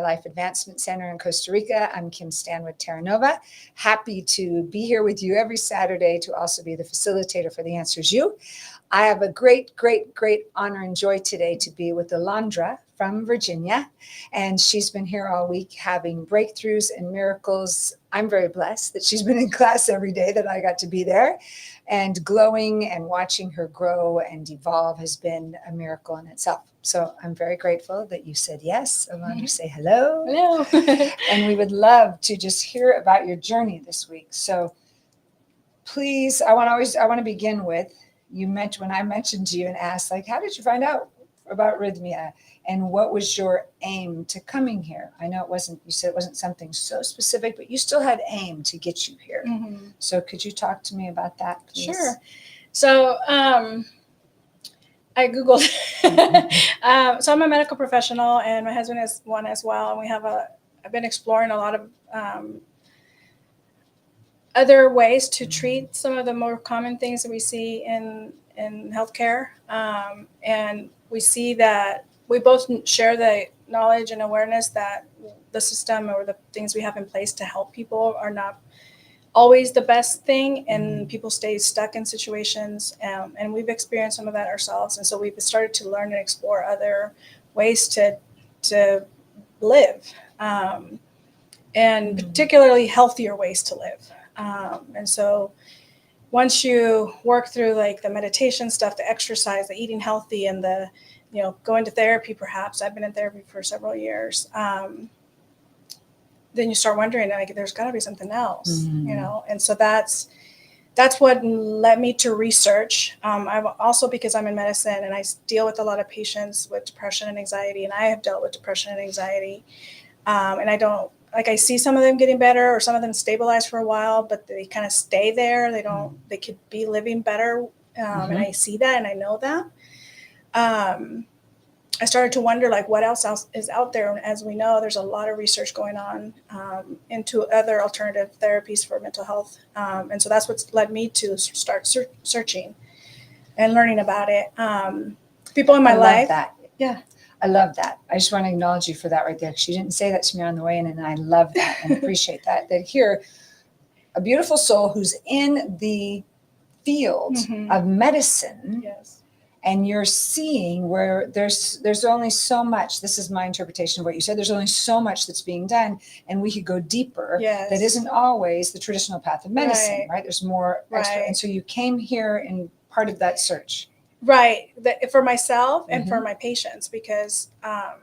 Life Advancement Center in Costa Rica. I'm Kim Stanwood, Terranova. Happy to be here with you every Saturday to also be the facilitator for the Answers You. I have a great honor and joy today to be with Alondra from Virginia. And she's been here all week having breakthroughs and miracles. I'm very blessed that she's been in class every day, that I got to be there. And glowing and watching her grow and evolve has been a miracle in itself. So I'm very grateful that you said yes. Alondra, say hello. Hello. And we would love to just hear about your journey this week. So please, I want to begin with, you mentioned, when I mentioned to you and asked, like, how did you find out about rythmia and what was your aim to coming here? I know you said it wasn't something so specific, but you still had aim to get you here. Mm-hmm. So could you talk to me about that, please? Sure. So I Googled. So I'm a medical professional and my husband is one as well. And I've been exploring a lot of other ways to treat some of the more common things that we see in healthcare. And we see that we both share the knowledge and awareness that the system or the things we have in place to help people are not always the best thing, and people stay stuck in situations. And we've experienced some of that ourselves. And so we've started to learn and explore other ways to live, and particularly healthier ways to live. And so once you work through like the meditation stuff, the exercise, the eating healthy, and the, going to therapy, perhaps I've been in therapy for several years. Then you start wondering, like, there's got to be something else, And so that's what led me to research. I've also, because I'm in medicine and I deal with a lot of patients with depression and anxiety, and I have dealt with depression and anxiety. And I see some of them getting better, or some of them stabilize for a while, but they kind of stay there. They could be living better. And I see that and I know that. I started to wonder, like, what else is out there. And as we know, there's a lot of research going on into other alternative therapies for mental health. And so that's what's led me to start searching and learning about it. People in my life. That. Yeah. I love that. I just want to acknowledge you for that right there, because you didn't say that to me on the way in, and I love that and appreciate that. That here, a beautiful soul who's in the field of medicine. Yes. And you're seeing where there's only so much, this is my interpretation of what you said, there's only so much that's being done, and we could go deeper. Yes. That isn't always the traditional path of medicine, right? There's more extra. And so you came here in part of that search. Right. For myself and for my patients, because I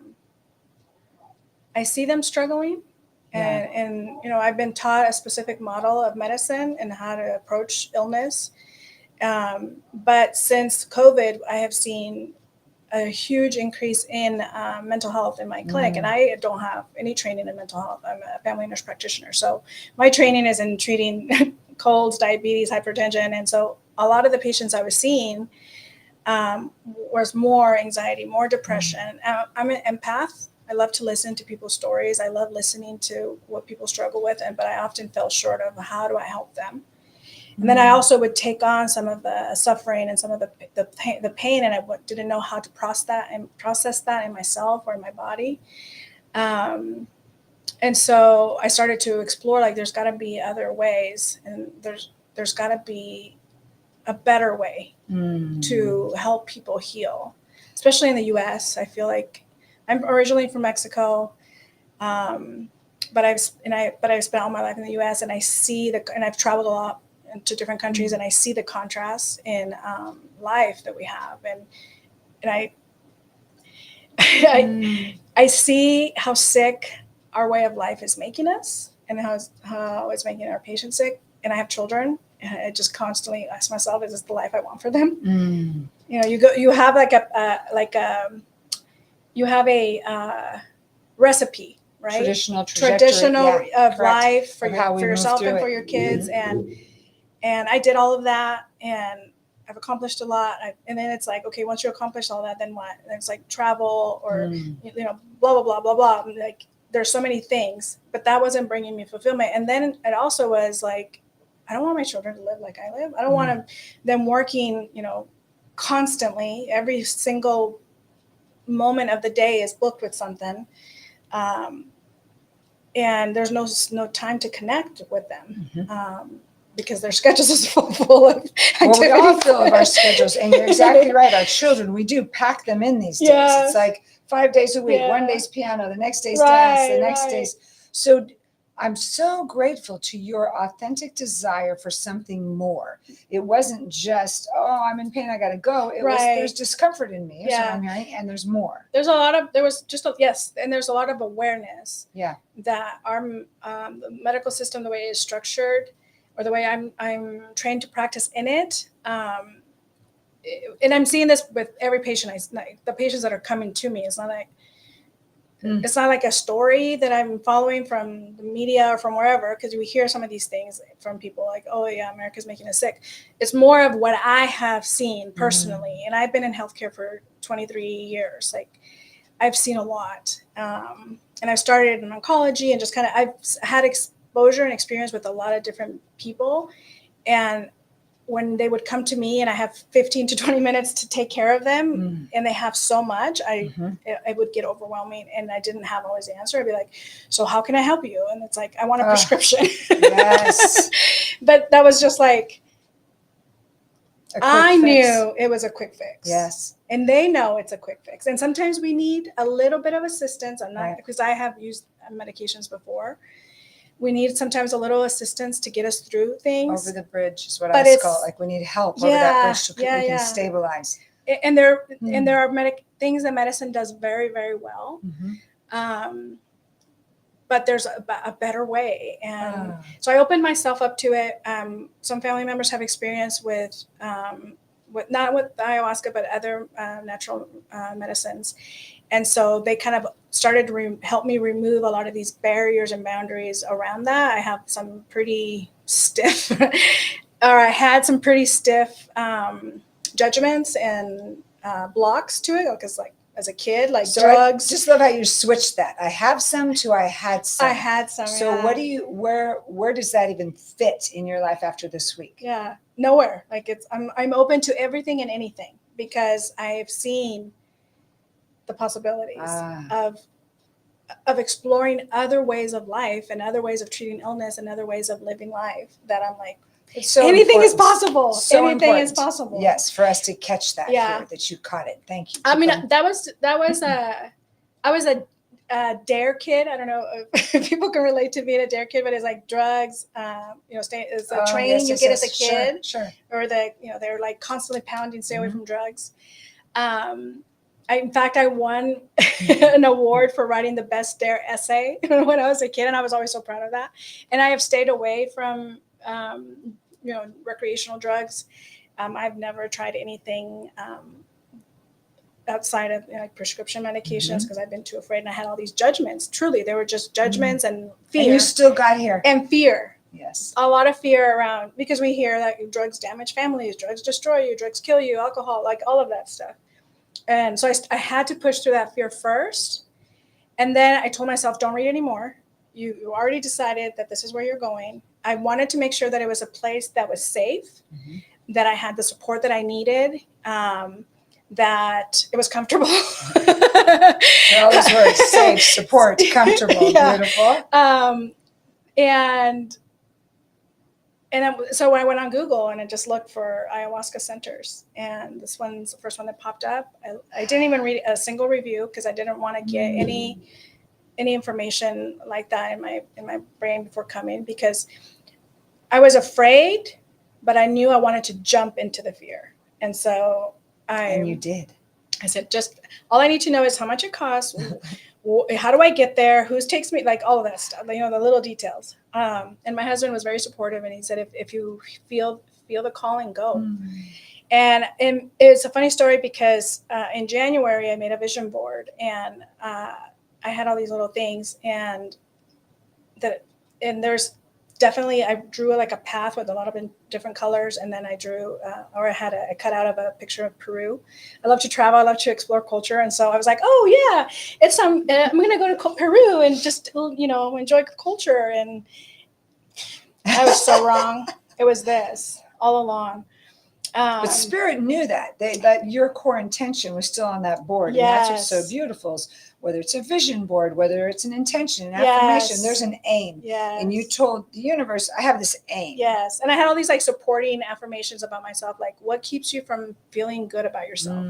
see them struggling. And I've been taught a specific model of medicine and how to approach illness. But since COVID, I have seen a huge increase in mental health in my clinic. And I don't have any training in mental health. I'm a family nurse practitioner. So my training is in treating colds, diabetes, hypertension. And so a lot of the patients I was seeing was more anxiety, more depression. I'm an empath. I love to listen to people's stories. I love listening to what people struggle with, but I often fell short of how do I help them. And then I also would take on some of the suffering and some of the pain, and I didn't know how to process that in myself or in my body. And so I started to explore, like, there's got to be other ways, and there's got to be a better way to help people heal, especially in the U.S. I feel like I'm originally from Mexico, but I've spent all my life in the U.S. and I see and I've traveled a lot to different countries, and I see the contrasts in life that we have, and I see how sick our way of life is making us, and how it's making our patients sick. And I have children, and I just constantly ask myself, is this the life I want for them? You have a recipe, right? Traditional of life for yourself and for your kids. And I did all of that, and I've accomplished a lot. And then it's like, okay, once you accomplish all that, then what? And it's like travel or, blah, blah, blah, blah, blah. Like, there's so many things, but that wasn't bringing me fulfillment. And then it also was like, I don't want my children to live like I live. I don't want them working, constantly. Every single moment of the day is booked with something. And there's no time to connect with them. Because their schedules is full of activities. Well, we all fill up our schedules, and you're exactly right. Our children, we do pack them in these days. Yeah. It's like 5 days a week. Yeah. One day's piano, the next day's Right, dance, the next right. day's. So I'm so grateful to your authentic desire for something more. It wasn't just, oh, I'm in pain, I got to go. It was, Right. there's discomfort in me, is what Yeah. I'm hearing, and there's more. There was just, yes, and there's a lot of awareness. Yeah. That our the medical system, the way it is structured, or the way I'm trained to practice in it, and I'm seeing this with every patient. The patients that are coming to me, it's not like a story that I'm following from the media or from wherever, because we hear some of these things from people like, oh yeah, America's making us sick. It's more of what I have seen personally, and I've been in healthcare for 23 years. Like, I've seen a lot, and I've started in oncology, and just kind of I've had exposure and experience with a lot of different people. And when they would come to me and I have 15 to 20 minutes to take care of them, and they have so much, it would get overwhelming, and I didn't have always the answer. I'd be like, so how can I help you? And it's like, I want a prescription. Yes. But that was just like, I fix. knew it was a quick fix. Yes. And they know it's a quick fix. And sometimes we need a little bit of assistance. I'm not, because I have used medications before. We need sometimes a little assistance to get us through things. Over the bridge is what I always call it. Like, we need help over that bridge so we can stabilize. And there are things that medicine does very, very well. But there's a better way. And so I opened myself up to it. Some family members have experience with not with ayahuasca, but other natural medicines. And so they kind of started to help me remove a lot of these barriers and boundaries around that. I have some pretty stiff, or I had some pretty stiff judgments and blocks to it, because like as a kid, like so drugs. I just love how you switched that. I have some to I had some. I had some. So what do you, where does that even fit in your life after this week? Yeah, nowhere. Like I'm open to everything and anything, because I have seen the possibilities of exploring other ways of life and other ways of treating illness and other ways of living life, that I'm like, so anything is possible. So anything is possible. Yes, for us to catch that here, that you caught it. Thank you. I mean, I was a dare kid. I don't know if people can relate to being a dare kid, but it's like drugs, it's a training you get as a kid, sure. Or they're like constantly pounding, stay away from drugs. In fact, I won an award for writing the best dare essay when I was a kid, and I was always so proud of that. And I have stayed away from, recreational drugs. I've never tried anything outside of prescription medications, because I've been too afraid, and I had all these judgments. Truly, they were just judgments and fear. And you still got here. And fear. Yes. A lot of fear around, because we hear that drugs damage families, drugs destroy you, drugs kill you, alcohol, like all of that stuff. And so I had to push through that fear first. And then I told myself, don't read anymore. You already decided that this is where you're going. I wanted to make sure that it was a place that was safe, that I had the support that I needed, that it was comfortable. All those words, safe, support, comfortable, beautiful. So I went on Google and I just looked for ayahuasca centers, and this one's the first one that popped up. I didn't even read a single review, because I didn't want to get any information like that in my brain before coming, because I was afraid, but I knew I wanted to jump into the fear. And so and you did. I said, just all I need to know is how much it costs. How do I get there? Who takes me? Like all of that stuff, the little details. And my husband was very supportive, and he said, if you feel the calling, go. And it's a funny story, because in January I made a vision board, and I had all these little things, and there's definitely, I drew like a path with a lot of different colors, and then I drew, I had a cutout of a picture of Peru. I love to travel. I love to explore culture. And so I was like, oh yeah, I'm going to go to Peru and just, enjoy culture. And I was so wrong. It was this all along. But Spirit knew that your core intention was still on that board. Yes. And that's what's so beautiful. whether it's a vision board, whether it's an intention, an affirmation, Yes. there's an aim. Yes. And you told the universe, I have this aim. Yes. And I had all these like supporting affirmations about myself, like what keeps you from feeling good about yourself?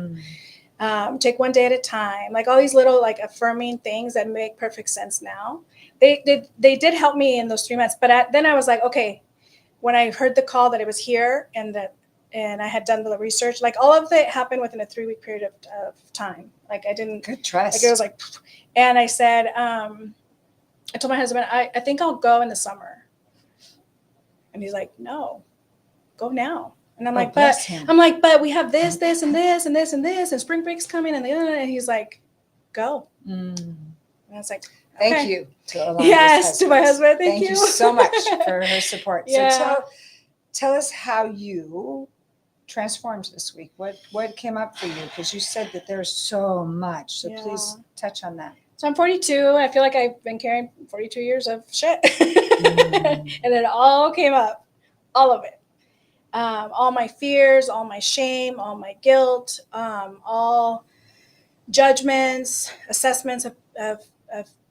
Take one day at a time, like all these little like affirming things that make perfect sense now. They did help me in those 3 months. But then I was like, okay, when I heard the call that it was here and I had done the research, like all of it happened within a 3-week period of time. Like I didn't, Good trust. like it was like, and I said, I told my husband, I think I'll go in the summer. And he's like, no, go now. And I'm like, but we have this, this, and this, and this, and this, and spring break's coming, and he's like, go. And I was like, okay. Thank you to Yes, to my husband. Thank you so much for her support. Yeah. So tell us how you transformed this week. What came up for you? Because you said that there's so much. So please touch on that. So I'm 42. I feel like I've been carrying 42 years of shit. And it all came up. All of it. All my fears, all my shame, all my guilt, all judgments, assessments of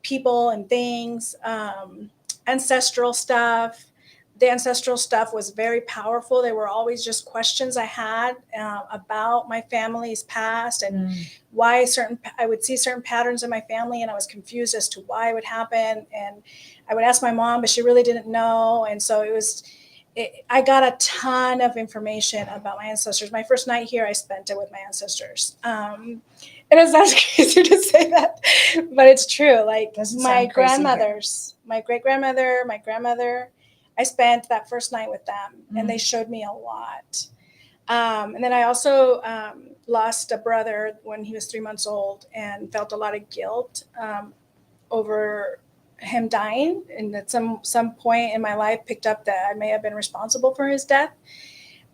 people and things, ancestral stuff. The ancestral stuff was very powerful. They were always just questions I had about my family's past and why I would see certain patterns in my family, and I was confused as to why it would happen. And I would ask my mom, but she really didn't know. And so I got a ton of information about my ancestors. My first night here, I spent it with my ancestors. And it sounds crazy to say that, but it's true. Like my grandmothers, my great-grandmother, my grandmother, I spent that first night with them, and they showed me a lot. And then I also lost a brother when he was 3 months old and felt a lot of guilt over him dying, and at some point in my life picked up that I may have been responsible for his death.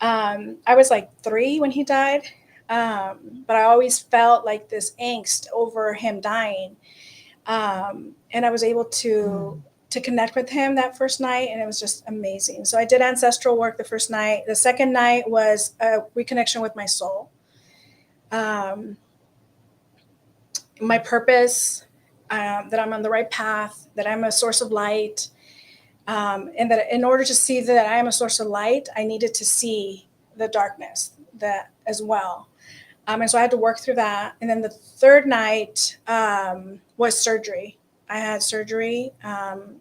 I was like 3 when he died, but I always felt like this angst over him dying, and I was able to connect with him that first night, and it was just amazing. So I did ancestral work the first night. The second night was a reconnection with my soul, my purpose, that I'm on the right path, that I'm a source of light, and that in order to see that I am a source of light, I needed to see the darkness that as well. And so I had to work through that. And then the third night was surgery. I had surgery.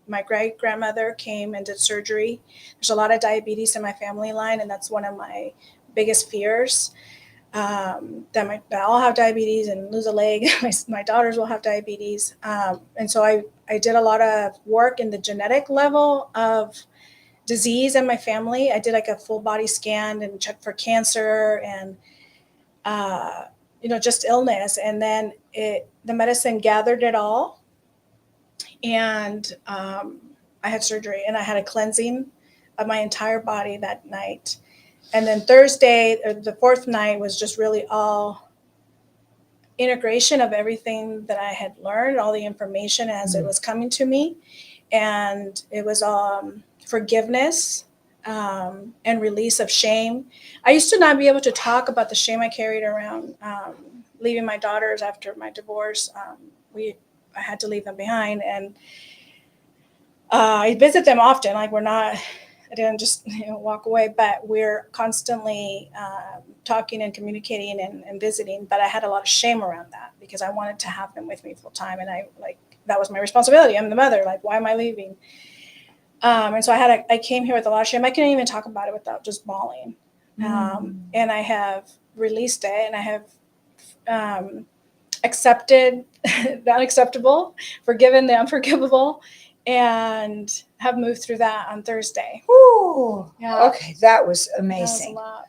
My great-grandmother came and did surgery. There's a lot of diabetes in my family line, and that's one of my biggest fears. That I'll have diabetes and lose a leg. My daughters will have diabetes. And so I did a lot of work in the genetic level of disease in my family. I did like a full body scan and checked for cancer and, just illness. And then the medicine gathered it all. And I had surgery, and I had a cleansing of my entire body that night. And then Thursday, or the fourth night, was just really all integration of everything that I had learned, all the information as it was coming to me. And it was forgiveness and release of shame. I used to not be able to talk about the shame I carried around leaving my daughters after my divorce. I had to leave them behind, and I visit them often. Like I didn't just walk away, but we're constantly talking and communicating and visiting. But I had a lot of shame around that because I wanted to have them with me full time, and that was my responsibility. I'm the mother. Like, why am I leaving? And so I came here with a lot of shame. I couldn't even talk about it without just bawling. And I have released it, and I have accepted the unacceptable, forgiven the unforgivable, and have moved through that on Thursday. Ooh, yeah. Okay, that was amazing. That was a lot.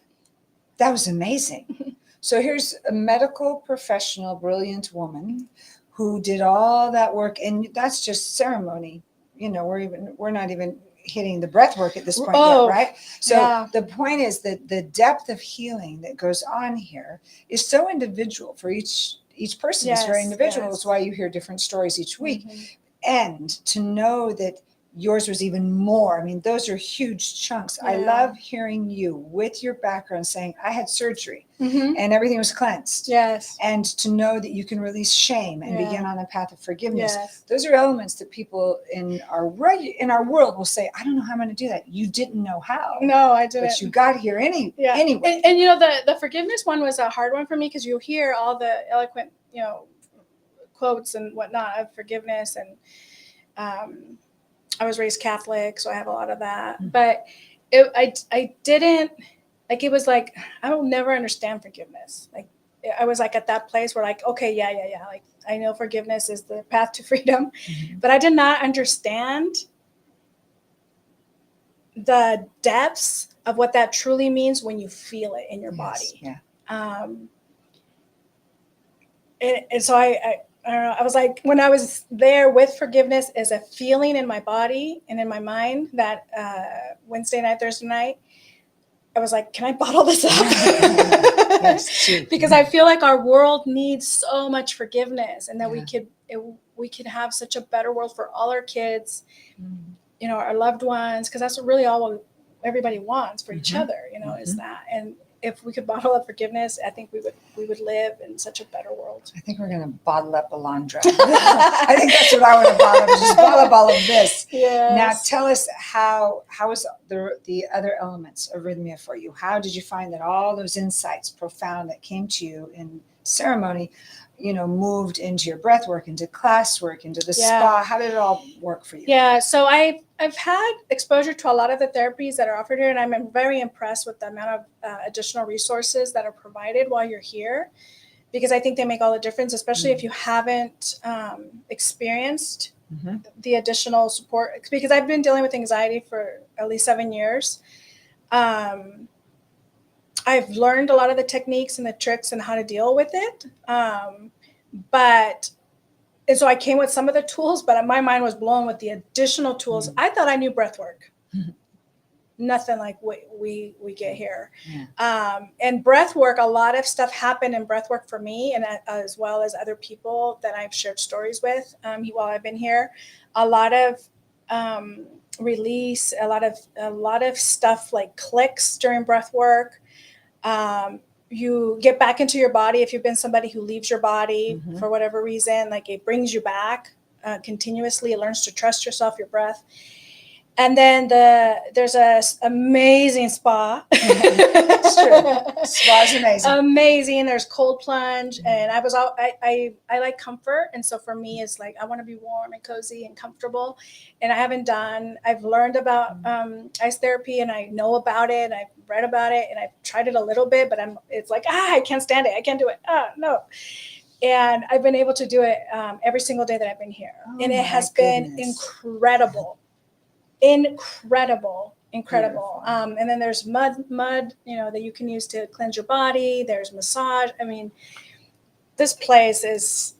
That was amazing. So here's a medical professional, brilliant woman who did all that work, and that's just ceremony. We're not even hitting the breath work at this point yet, right? So the point is that the depth of healing that goes on here is so individual for each person. Is very individual. That's why you hear different stories each week. And to know that yours was even more. I mean, those are huge chunks. I Yeah. love hearing you with your background saying, I had surgery Mm-hmm. and everything was cleansed. Yes. And to know that you can release shame and Yeah. begin on a path of forgiveness. Yes. Those are elements that people in our world will say, I don't know how I'm going to do that. You didn't know how. No, I didn't. But you got here anyway. And you know, the forgiveness one was a hard one for me because you hear all the eloquent, you know, quotes and whatnot of forgiveness. And I was raised Catholic, so I have a lot of that. Mhm. But I didn't, like, it was like, I will never understand forgiveness. Like, I was like at that place where like, okay, yeah. Like, I know forgiveness is the path to freedom, Mhm. but I did not understand the depths of what that truly means when you feel it in your body. Yeah. And so I don't know, I was like, when I was there with forgiveness as a feeling in my body and in my mind that Wednesday night, Thursday night, I was like, can I bottle this up? Yes, because I feel like our world needs so much forgiveness, and that Yeah. we could have such a better world for all our kids, Mhm. you know, our loved ones, because that's really all everybody wants for each Mhm. other, you know, is that. And if we could bottle up forgiveness, I think we would live in such a better world. I think we're going to bottle up Alondra. I think that's what I want to bottle up, is just bottle up all of this. Yes. Now tell us how is the other elements of Rhythmia for you? How did you find that all those insights profound that came to you in ceremony, you know, moved into your breath work, into class work, into the spa? How did it all work for you? Yeah, so I've had exposure to a lot of the therapies that are offered here, and I'm very impressed with the amount of additional resources that are provided while you're here, because I think they make all the difference, especially if you haven't experienced the additional support. Because I've been dealing with anxiety for at least 7 years. I've learned a lot of the techniques and the tricks and how to deal with it. And so I came with some of the tools, but my mind was blown with the additional tools. I thought I knew breath work. Nothing like we get here. Yeah. And breath work, a lot of stuff happened in breath work for me, and as well as other people that I've shared stories with while I've been here. A lot of release, a lot of stuff like clicks during breath work. You get back into your body if you've been somebody who leaves your body for whatever reason. Like, it brings you back continuously. It learns to trust yourself, your breath. And then there's a amazing spa. It's true. Spa's amazing. Amazing. There's cold plunge, and I like comfort, and so for me, it's like I want to be warm and cozy and comfortable. And I've learned about ice therapy, and I know about it. And I've read about it, and I've tried it a little bit, but it's like I can't stand it. I can't do it. No. And I've been able to do it every single day that I've been here, and it has been incredible. Incredible. And then there's mud, you know, that you can use to cleanse your body. There's massage. I mean, this place is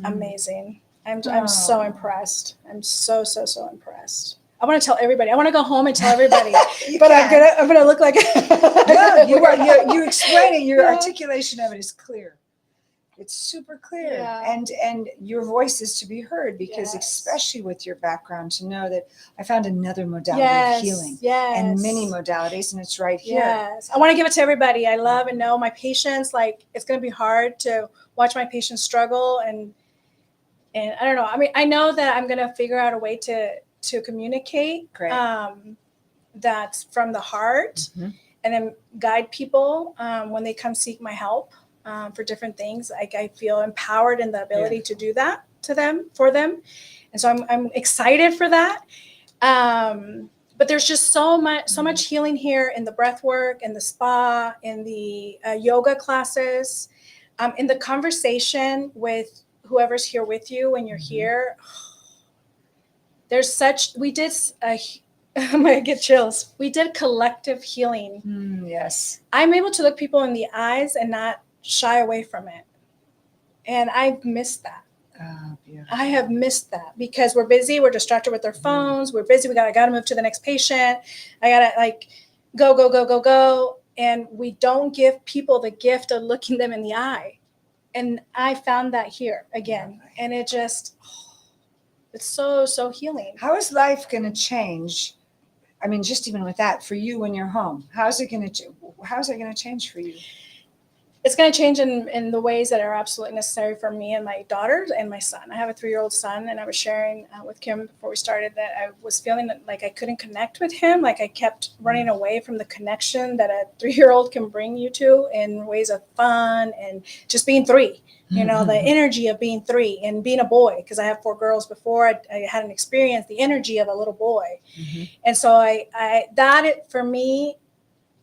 amazing. I'm so impressed. I'm so impressed. I want to tell everybody. I want to go home and tell everybody. But I'm gonna look like no, you explain it. Your articulation of it is clear. It's super clear. Yeah. And your voice is to be heard, because especially with your background, to know that I found another modality of healing and many modalities, and it's right here. Yes. I want to give it to everybody. I love and know my patients. Like, it's going to be hard to watch my patients struggle, and I don't know. I mean, I know that I'm going to figure out a way to communicate that's from the heart, and then guide people when they come seek my help. For different things. I feel empowered in the ability to do that for them. And so I'm excited for that. But there's just so much healing here in the breath work, in the spa, in the yoga classes, in the conversation with whoever's here with you when you're here. I'm gonna get chills. We did collective healing. Yes. I'm able to look people in the eyes and not shy away from it. And I've missed that. Oh, beautiful. I have missed that because we're busy. We're distracted with our phones. We're busy. I got to move to the next patient. I got to go. And we don't give people the gift of looking them in the eye. And I found that here again. And it just, It's so, so healing. How is life going to change? I mean, just even with that, for you when you're home, how's it going to change for you? It's going to change in the ways that are absolutely necessary for me and my daughters and my son. I have a 3-year-old son, and I was sharing with Kim before we started that I was feeling like I couldn't connect with him. Like I kept running away from the connection that a 3-year-old can bring you to in ways of fun and just being 3. You know, the energy of being 3 and being a boy, because I have 4 girls before I hadn't experienced the energy of a little boy. Mm-hmm. And so for me,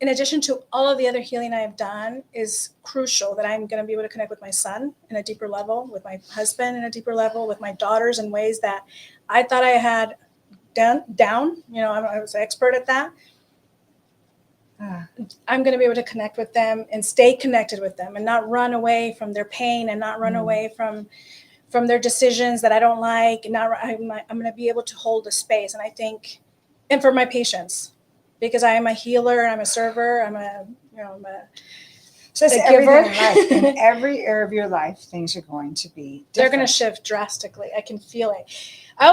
in addition to all of the other healing I have done, is crucial that I'm going to be able to connect with my son in a deeper level, with my husband in a deeper level, with my daughters in ways that I thought I had down. You know, I was an expert at that. I'm going to be able to connect with them and stay connected with them and not run away from their pain and not run away from their decisions that I don't like. And I'm going to be able to hold a space. And I think, and for my patients, because I am a healer and I'm a server, So it's everything in life. In every area of your life, things are going to be different. They're going to shift drastically. I can feel it. I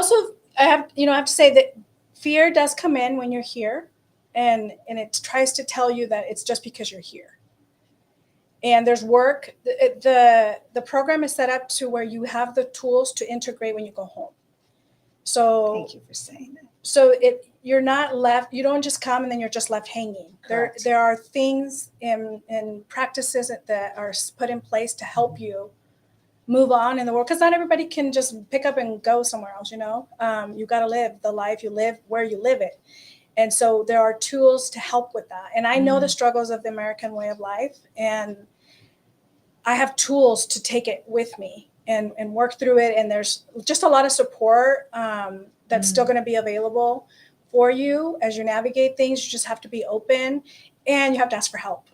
have to say that fear does come in when you're here, and it tries to tell you that it's just because you're here. And there's work. The program is set up to where you have the tools to integrate when you go home. So thank you for saying that. So you're not left, you don't just come and then you're just left hanging. There are things and practices that are put in place to help you move on in the world, because not everybody can just pick up and go somewhere else. You know, you got to live the life you live where you live it. And so there are tools to help with that. And I know the struggles of the American way of life, and I have tools to take it with me and work through it. And there's just a lot of support that's still going to be available for you as you navigate things. You just have to be open, and you have to ask for help.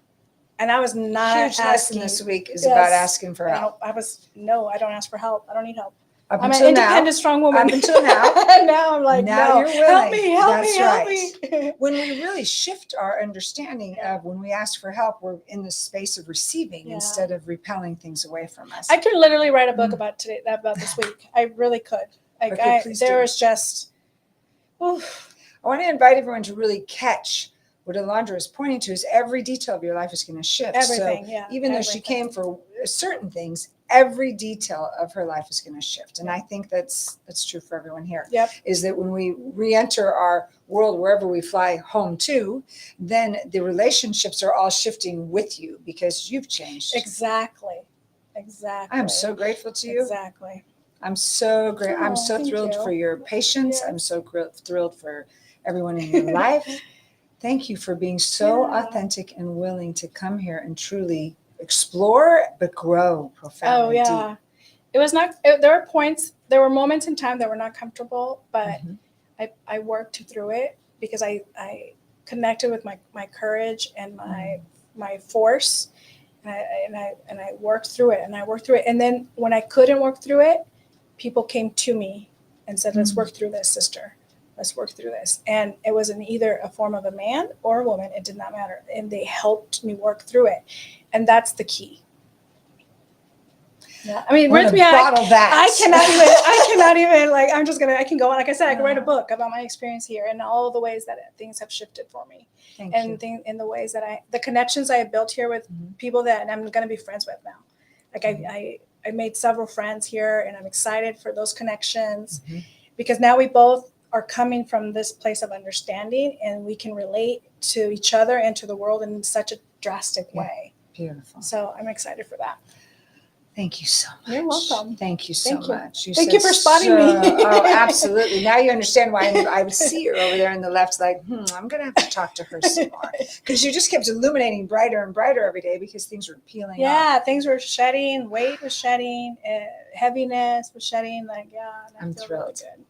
And I was not huge lesson this week is about asking for help. I don't ask for help. I don't need help. I'm an independent, strong woman. Up until now. Now I'm like, now no, you're willing. help me. When we really shift our understanding of when we ask for help, we're in the space of receiving instead of repelling things away from us. I could literally write a book about this week. I really could. There is just. Oof. I want to invite everyone to really catch what Alondra is pointing to is every detail of your life is going to shift. Everything, so even though she came for certain things, every detail of her life is going to shift. And I think that's true for everyone here. Yep. Is that when we re-enter our world, wherever we fly home to, then the relationships are all shifting with you because you've changed. Exactly. I'm so grateful to you. Exactly. I'm so great. I'm so thrilled for your patience. Yes. I'm so thrilled for everyone in your life. Thank you for being so authentic and willing to come here and truly explore, but grow profoundly deep. It was not, there were moments in time that were not comfortable, but I worked through it because I connected with my courage and my force, and I worked through it. And then when I couldn't work through it, people came to me and said, let's work through this, sister. Let's work through this. And it was in either a form of a man or a woman. It did not matter. And they helped me work through it. And that's the key. Yeah. I mean, rythmia, I cannot even I can go on. Like I said, I can write a book about my experience here and all the ways that things have shifted for me. In the ways that the connections I have built here with people that I'm going to be friends with now. Like I made several friends here, and I'm excited for those connections because now we both are coming from this place of understanding, and we can relate to each other and to the world in such a drastic way. Beautiful. So I'm excited for that. Thank you so much. You're welcome. Thank you so much. Thank you for spotting me. Oh, absolutely. Now you understand why I would see her over there on the left, like, I'm going to have to talk to her some more. Because you just kept illuminating brighter and brighter every day because things were peeling off. Yeah, things were shedding, weight was shedding, heaviness was shedding. I'm thrilled. Really good.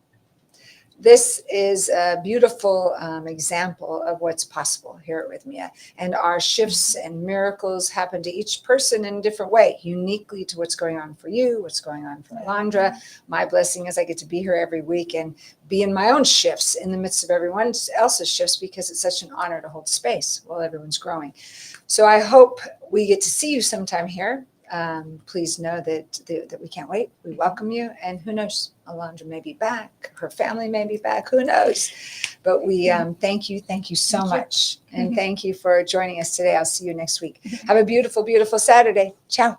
This is a beautiful example of what's possible here at Rythmia. And our shifts and miracles happen to each person in a different way, uniquely to what's going on for you, what's going on for Alondra. My blessing is I get to be here every week and be in my own shifts in the midst of everyone else's shifts because it's such an honor to hold space while everyone's growing. So I hope we get to see you sometime here. please know that we can't wait. We welcome you. And who knows, Alondra may be back. Her family may be back. Who knows? But we thank you. Thank you so much. And thank you for joining us today. I'll see you next week. Have a beautiful, beautiful Saturday. Ciao.